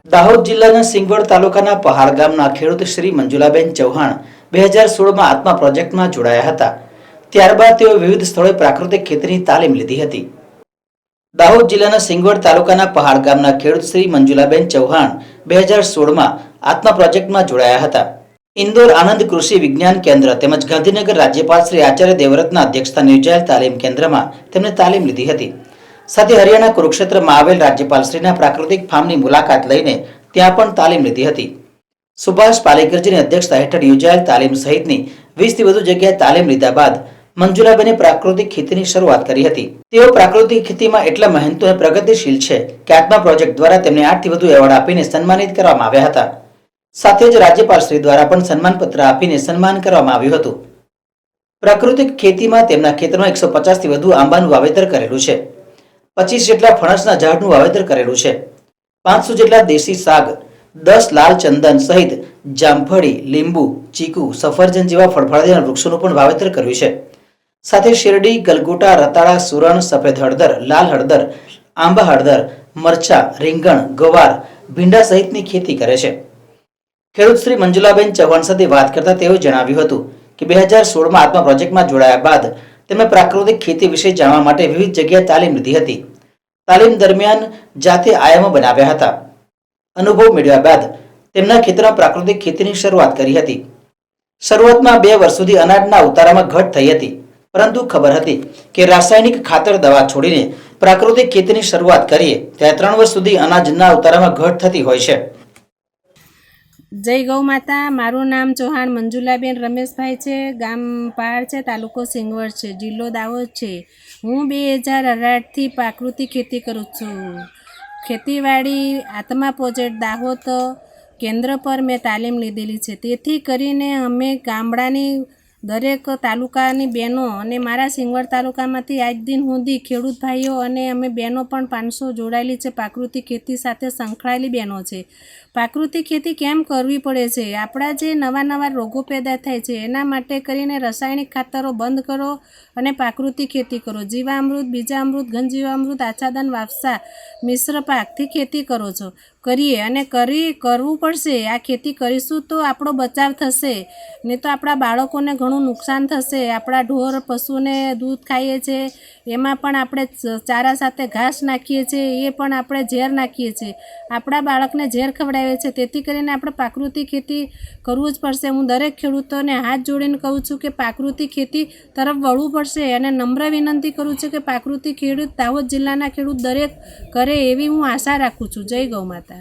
દાહોદ જિલ્લાના સિંગવડ તાલુકાના પહાડ ગામના ખેડૂત શ્રી મંજુલાબેન ચૌહાણ 2016માં આત્મા પ્રોજેક્ટમાં જોડાયા હતા। ત્યારબાદ તેઓ વિવિધ સ્થળોએ પ્રાકૃતિક ખેતીની તાલીમ લીધી હતી। દાહોદ જિલ્લાના સિંગવડ તાલુકાના પહાડ ગામના ખેડૂત શ્રી મંજુલાબેન ચૌહાણ 2016માં આત્મા પ્રોજેક્ટમાં જોડાયા હતા। ઇન્દોર આનંદ કૃષિ વિજ્ઞાન કેન્દ્ર તેમજ ગાંધીનગર રાજ્યપાલ શ્રી આચાર્ય દેવવ્રતના અધ્યક્ષસ્થાને યોજાયેલ તાલીમ કેન્દ્રમાં તેમણે તાલીમ લીધી હતી। સાથે હરિયાણા કુરુક્ષેત્રમાં આવેલ રાજ્યપાલશ્રીના પ્રાકૃતિક ફાર્મની મુલાકાત લઈને ત્યાં પણ તાલીમ લીધી હતી। સુભાષ પાલેકરજીની અધ્યક્ષતા હેઠળ યોજાયેલ તાલીમ સહિતની 20થી વધુ જગ્યાએ તાલીમ લીધા બાદ મંજુલાબેને પ્રાકૃતિક ખેતીની શરૂઆત કરી હતી। તેઓ પ્રાકૃતિક ખેતીમાં એટલા મહેનતુ અને પ્રગતિશીલ છે કે આત્મા પ્રોજેક્ટ દ્વારા તેમને 8થી વધુ એવોર્ડ આપીને સન્માનિત કરવામાં આવ્યા હતા। સાથે જ રાજ્યપાલશ્રી દ્વારા પણ સન્માનપત્ર આપીને સન્માન કરવામાં આવ્યું હતું। પ્રાકૃતિક ખેતીમાં તેમના ખેતરમાં 150થી વધુ આંબાનું વાવેતર કરેલું છે, 25 જેટલા ફણસના ઝાડનું વાવેતર કરેલું છે, 500 જેટલા દેશી શાક, 10 લાલ ચંદન સહિત જામફળી, લીંબુ, ચીકુ, સફરજન જેવા ફળફળાદીના વૃક્ષોનું પણ વાવેતર કર્યું છે। સાથે શેરડી, ગલગોટા, રતાળા, સુરણ, સફેદ હળદર, લાલ હળદર, આંબા હળદર, મરચા, રીંગણ, ગવાર, ભીંડા સહિતની ખેતી કરે છે। ખેડૂત શ્રી મંજુલાબેન ચૌહાણ સાથે વાત કરતા તેઓએ જણાવ્યું હતું કે 2016માં આત્મા પ્રોજેક્ટમાં જોડાયા બાદ તેમણે પ્રાકૃતિક ખેતી વિશે જાણવા માટે વિવિધ જગ્યાએ તાલીમ લીધી હતી। તાલીમ દરમિયાન જાતે આયામો બનાવ્યા હતા। અનુભવ મેળવ્યા બાદ તેમના ખેતરમાં પ્રાકૃતિક ખેતીની શરૂઆત કરી હતી। શરૂઆતમાં 2 વર્ષ સુધી અનાજના ઉતારામાં ઘટ થઈ હતી, પરંતુ ખબર હતી કે રાસાયણિક ખાતર દવા છોડીને પ્રાકૃતિક ખેતીની શરૂઆત કરીએ ત્યારે 3 વર્ષ સુધી અનાજના ઉતારામાં ઘટ થતી હોય છે। જય ગૌ માતા। મારું નામ ચૌહાણ મંજુલાબેન રમેશભાઈ છે। ગામ પહાડ છે, તાલુકો સિંગવડ છે, જિલ્લો દાહોદ છે। હું 2018થી પ્રાકૃતિક ખેતી કરું છું। ખેતીવાડી આત્મા પ્રોજેક્ટ દાહોદ કેન્દ્ર પર મેં તાલીમ લીધેલી છે। તેથી કરીને અમે ગામડાની દરેક તાલુકાની બહેનો અને મારા સિંગવડ તાલુકામાંથી આજ દિન સુધી ખેડૂત ભાઈઓ અને અમે બહેનો પણ 500 જોડાયેલી છે। પ્રાકૃતિક ખેતી સાથે સંકળાયેલી બહેનો છે। પ્રાકૃતિક ખેતી કેમ કરવી પડે છે? આપણા જે નવા રોગો પેદા થાય છે એના માટે કરીને રાસાયણિક ખાતરો બંધ કરો અને પ્રાકૃતિક ખેતી કરો। જીવામૃત, બીજામૃત, ઘનજીવામૃત, આચ્છાદન, વાફસા, મિશ્ર પાકથી ખેતી કરો છો કરીએ અને કરવું પડશે। આ ખેતી કરીશું તો આપણો બચાવ થશે, નહીં તો આપણા બાળકોને ઘણું નુકસાન થશે। આપણા ઢોર પશુને દૂધ ખાઈએ છીએ એમાં પણ આપણે ચારા સાથે ઘાસ નાખીએ છીએ, એ પણ આપણે ઝેર નાખીએ છીએ, આપણા બાળકને ઝેર ખવડાવીએ છીએ। તેથી કરીને આપણે પ્રાકૃતિક ખેતી કરવું જ પડશે। હું દરેક ખેડૂતોને હાથ જોડીને કહું છું કે પ્રાકૃતિક ખેતી તરફ વળવું પડશે અને નમ્ર વિનંતી કરું છું કે પ્રાકૃતિક ખેડૂત દાહોદ જિલ્લાના ખેડૂત દરેક કરે એવી હું આશા રાખું છું। જય ગૌ માતા।